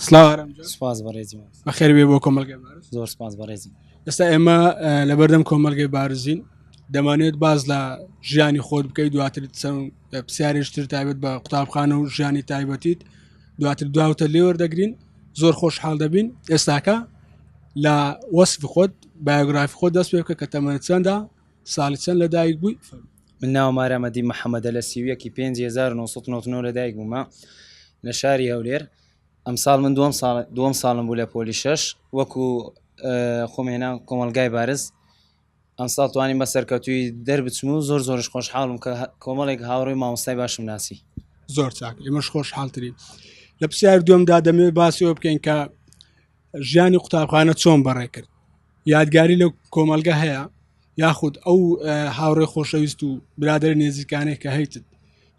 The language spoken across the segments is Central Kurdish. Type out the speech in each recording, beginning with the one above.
سلااوم سپاس بەڕێزیمە بەخێر بێ بۆ کۆمەلگەی بارز. زۆر سپاس بەڕێزم. ئێستا ئێمە لە بەردەم کۆمەلگەی بارزین دەمانێت باز لە ژیانی خۆت بکەیت دواتر پرسیارێشتر تایبەت بە قوتابخانە و ژیانی تایبەتیت دواتر دواوتە لێوەردەگرین زۆر خۆشحاڵ دەبین. ئێستاکە لە وەسفی خۆت بایۆگرافی خۆت دەست پێ بکە کە تەمەنت چەندە ساڵی چەند لە دایک بووی. من ناوم ئارامەدی محەممەدە لە سیویەکی 5999 لە دایک بوومە لە شاری هەولێر. ئەم ساڵ من دووەم ساڵم بوو لە پۆلی 6 وەکو خۆمێنا کۆمەلگای بارز. ئەم ساڵ توانین بە سەرکەوتوی دەربچم و زۆرش خۆشحاڵم کە کۆمەڵێک هاوڕێی مامۆستای باشم ناسی. زۆر چاک ئێمەش خۆشحاڵترین. لە پرسیار دووەمدا دەمێت باسیەوە بکەین کە ژیانی قوتابخانە چۆن بەڕێ کرد، یادگاری لە کۆمەلگە هەیە یاخود ئەو هاوڕێ خۆشەویست و برادر نێزیکانێک کە هەیتت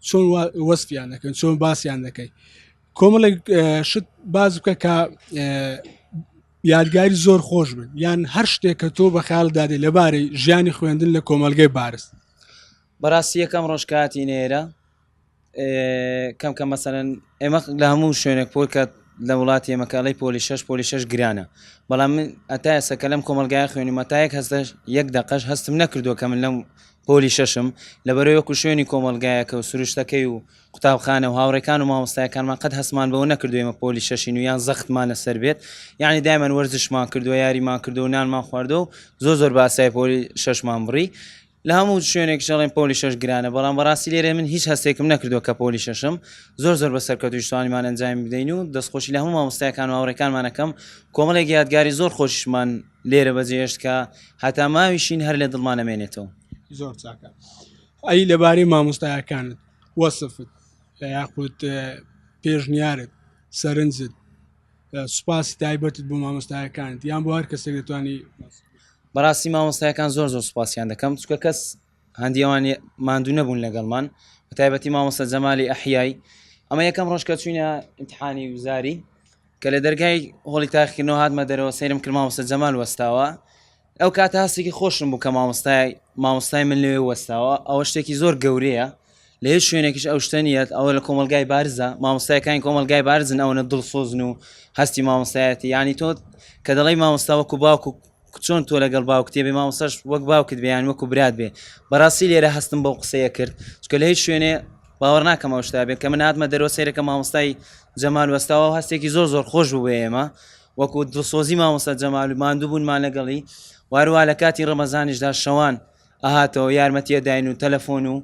چۆن وەسفیان دەکەن چۆن باسییان دەکەی. کۆمەڵێک شت باز بکە کە یادگاری زۆر خۆش بن یان هەر شتێک کە تۆ بە خیال دادێ لەبارەی ژیانی خوێندن لە کۆمەلگەی بارز. بەڕاستی یەکەم ڕۆژکاتی نێرە کەم مەسەرەن ئێمە لە هەموو شوێنێک پۆل کە لە وڵاتی ئێمەکەڵی پۆلی 6 گرانە، بەڵام من ئەتا ئێستا لەم کۆمەلگای خوێنی مەتایەک هەستە یەک دەقەش هەستم نەکردووە کە من لەم پۆلی 6م لەبەرەوەی وەکو شوێنی کۆمەلگایەکە و سروشتەکەی و قوتابخانە و هاوڕێکان و مامۆستایەکانمان قەت هەسمان بەوە نەکردو ئێمە پۆلی 6 و یان زەختمان لەسەر بێت، یعنی دایمەن وەرزشمان کردووە یاریمان کردو و نانمان خواردەوە و زۆر باسای پۆلی 6مان بڕی. لە هەموو شوێنێک شەڵێن پۆلی 6 گرانە، بەڵام بەڕاستی لێرە من هیچ هەستێکم نەکردووە کە پۆلی 6م زۆر بە سەرکەوتوی شتوانیمان ئەنجام بدەین و دەستخۆشی لە هەموو مامۆستایەکان و هاوڕێکانمانەکەم کۆمەڵێک یادگاری زۆر خۆشیشمان لێرە بەجێهێشت کە هەتا ماویشین هەر لە دڵمان ئەمێنێتەوە. زۆر چاکە. ئەی لەبارەی مامۆستایەکانت وەسفت یاخود پێشنیارت سەرنجت سوپاسی تایبەتت بۆ مامۆستایەکانت یان بۆ هەر کەسێک دەتوانی؟ بەڕاستی مامۆستایەکان زۆر سوپاسیان دەکەم چونکە کەس هەندیەوان ماندوو نەبوون لەگەڵمان بەتایبەتی مامۆستا جەمالی ئەحیای. ئەمە یەکەم ڕۆژ کە چوینە ئیمتحانی وزاری کە لە دەرگای هۆڵی تاقیکردنەوە هاتمە دەرەوە سەیرم کرد مامۆستا جەمال وەستاوە. ئەو کاتە هەستێکی خۆشم بوو کە مامۆستای من لەوێ وەستاوە. ئەوە شتێکی زۆر گەورەیە لە هیچ شوێنێکیش ئەو شتە نیەت. ئەوە لە کۆمەلگای بارزە، مامۆستایەکانی کۆمەلگای بارزن ئەوەنە دڵسۆزن و هەستی مامۆستایەتی، یعنی تۆ کە دەڵی مامۆستا وەکو باوکو چۆن تۆ لەگەڵ باوک تێبێ مامۆستاش وەک باوکت بێ یان وەکو برات بێ. بەڕاستی لێرە هەستم بەو قسەیە کرد چونکە لە هیچ شوێنێ باوەڕ ناکەم ئەو شتا بێت کە من هاتمە دەرەوە سەیرەکە مامۆستای جەمال وەستاوە هەستێکی زۆر خۆش بوو بێ ئێمە وەکو دڵسۆزی مامۆستا جەمال و ماندوو بوونمان لەگەڵی. وارووا لە کاتی ڕەمەزانیشدا شەوان ئاهاتەوە یارمەتیە داین و تەلەفۆن و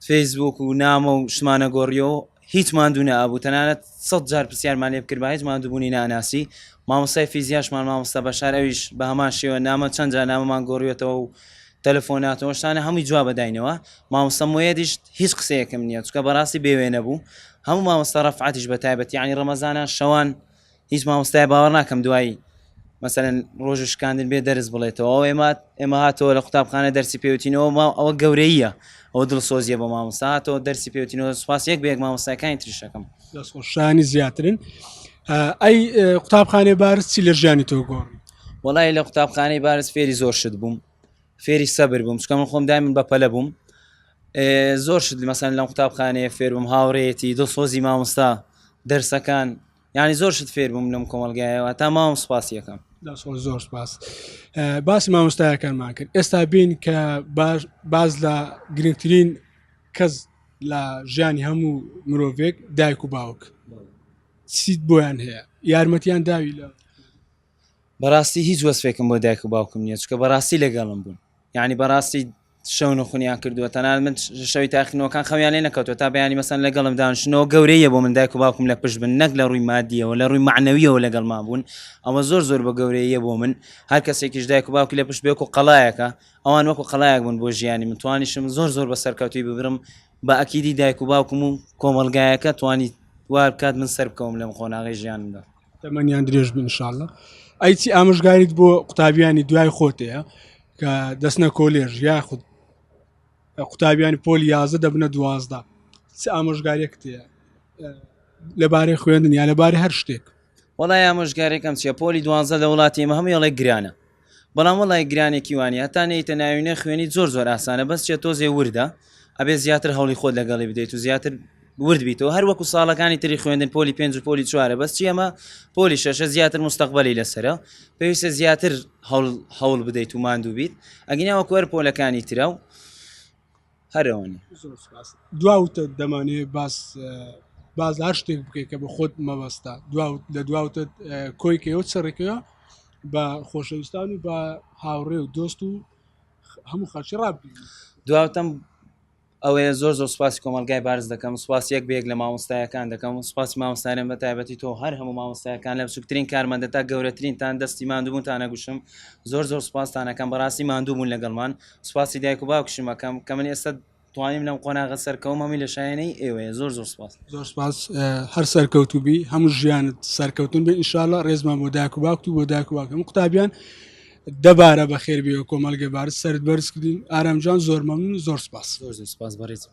فەیسبوک و نامە و شتمانە گۆڕیەوە هیچ ماندوو نەبوو. تەنانەت 100 جار پرسیارمان لێ بکرد بە هیچ ماندووبوونی ناناسی. مامۆستای فیزیاشمان مامۆستا بەشار ئەویش بە هەمان شێوە نامە چەند جار نامەمان گۆڕیێتەوە و تەلەفۆناتەوە شتانە هەمووی جواب بەداینەوە. مامۆستا مۆیەدیش هیچ قسەیەکم نییە چونکە بەڕاستی بێوێ نەبوو. هەموو مامۆستا ڕەفعاتیش بەتایبەت یعنی ڕەمەزانە شەوان هیچ مامۆستای باوەڕ ناکەم دوایی مەسەلەن ڕۆژ شکاندن بێ دەرس بڵێتەوە ئێمە هاتەوە لە قوتابخانە دەرسی پێوتینەوە ئەوە گەورەیە ئەوە دڵسۆزیە بە مامۆستا هاتەوە دەرسی پێوتینەوە سوپاس یەک بەیەک مامۆستایەکانی تریشەکەم دەستخۆشانی زیاترن. ئەی قوتابخانەی بارز چی لە ژیانی تۆ گۆڕی؟ وەڵی لە قوتابخانەی بارز فێری زۆر شت بووم، فێری سەبر بووم چکە من خۆم دایمن بەپەلە بووم. زۆر شت مەسەلەن لەم قوتابخانەیە فێر بووم، هاوڕێیەتی دڵسۆزی مامۆستا دەرسەکان یعنی زۆر شت فێر بووم لەم کۆمەلگایەوە تا ماوەم سوپاسیەکەم. زۆر سپاس. باسی مامۆستایەکانمان کرد. ئێستا بین کە باز لە گرنگترین کەس لە ژیانی هەموو مرۆڤێک دایک و باوک چیت بۆیان هەیە یارمەتیان داوی لە؟ بەڕاستی هیچ وەسفێکم بۆ دایک و باوکم نییە چکە بەڕاستی لەگەڵم بوون، یعنی بەڕاستی شەو نەخونیان کردووە تەنانەت من شەوی تاقیکردنەوەکان خەویان لێ نەکەوتوە تا بەیانی مەسەن لەگەڵم دانیشتنەوە گەورەیە بۆ من دایک و باوکم لە پشت بن نەک لە ڕووی مادیەوە لە ڕووی معنەویەوە لەگەڵمان بوون. ئەوە زۆر بە گەورەیە بۆ من. هەر کەسێکیش دایک و باوکی لە پشت بێ وەکو قەڵایەکە ئەوان وەکو قەڵایەک بوون بۆ ژیانی من. توانیشم زۆر بە سەرکەوتوی ببرم بە ئەکیدی دایک و باوکم و کۆمەلگایەکە توانی وار بکات من سەر بکەوم لەم قۆناغی ژیانمدا. تەمەنیان درێژ بن ئینشاءڵڵا. ئەی چی ئامۆژگاریت بۆ قوتابیانی دوای خۆتەیە کە دەستنە کۆلێژ یاخود قوتابیانی پۆلی 11 دەبنە 12 چ ئامۆژگارێکت هەیە لەبارەی خوێندن یا لەبارەی هەر شتێک؟ وەڵای ئامۆژگارێکم چیە پۆلی 12 لە وڵاتی ئێمە هەموو یەڵێک گرانە، بەڵام وەڵای گرانێکی وانی هەتا نەیتە ناوینە خوێنی زۆر ئاسانە بەس چێ تۆزێ وردە ئەبێ زیاتر هەوڵی خۆت لەگەڵی بدەیت و زیاتر ورد بیتەوە هەر وەکو ساڵەکانی تری خوێندن پۆلی 5 و پۆلی 4 بەس چی ئەمە پۆلی 6 زیاتر مستەقبەلی لەسرە پێویستە زیاتر هەوڵ بدەیت و ماندوو بیت ئەگەنیاوە کوەر پۆلەکانی ترە و هەرەوەنی دواوتە دەمانێت باز هەر شتێک بکەیت کە بە خۆت مەبەستا لە دواوتە کۆیکەوە چڕێکەوە بە خۆشەویستان و بە هاوڕێ و دۆست و هەموو خەڵکی ڕابی دواوتەم ئەوەیە زۆر سوپاسی کۆمەلگای بارز دەکەم سوپاس یەک بێک لە مامۆستایەکان دەکەم سوپاسی مامۆستایان بە تایبەتی تۆ هەر هەموو مامۆستایەکان لە بچووکترین کارمەندە تا گەورەترینتان دەستی ماندووبوونتان نەگوشم زۆر سوپاسانەکەم بەڕاستی ماندووبوون لەگەڵمان سوپاسی دایک و باوکشمەکەم کە من ئێستا توانیم لەم قۆناغە سەرکەوم هەمی لە شایەنەی ئێوەیە زۆر سوپاس زۆر سپاس هەر سەرکەوتوبی هەموو ژیانت سەرکەوتن بێ ئینشاءالله ڕێزمان بۆ دایک و باوکت و بۆ دایک و باوکم قوتابیان دەبارە بە خێر بێەوە کۆمەڵگەی بارز سەرت بەرز کردین ئارامجان زۆر مەمنون زۆر سپاس زۆر سپاس بەڕێز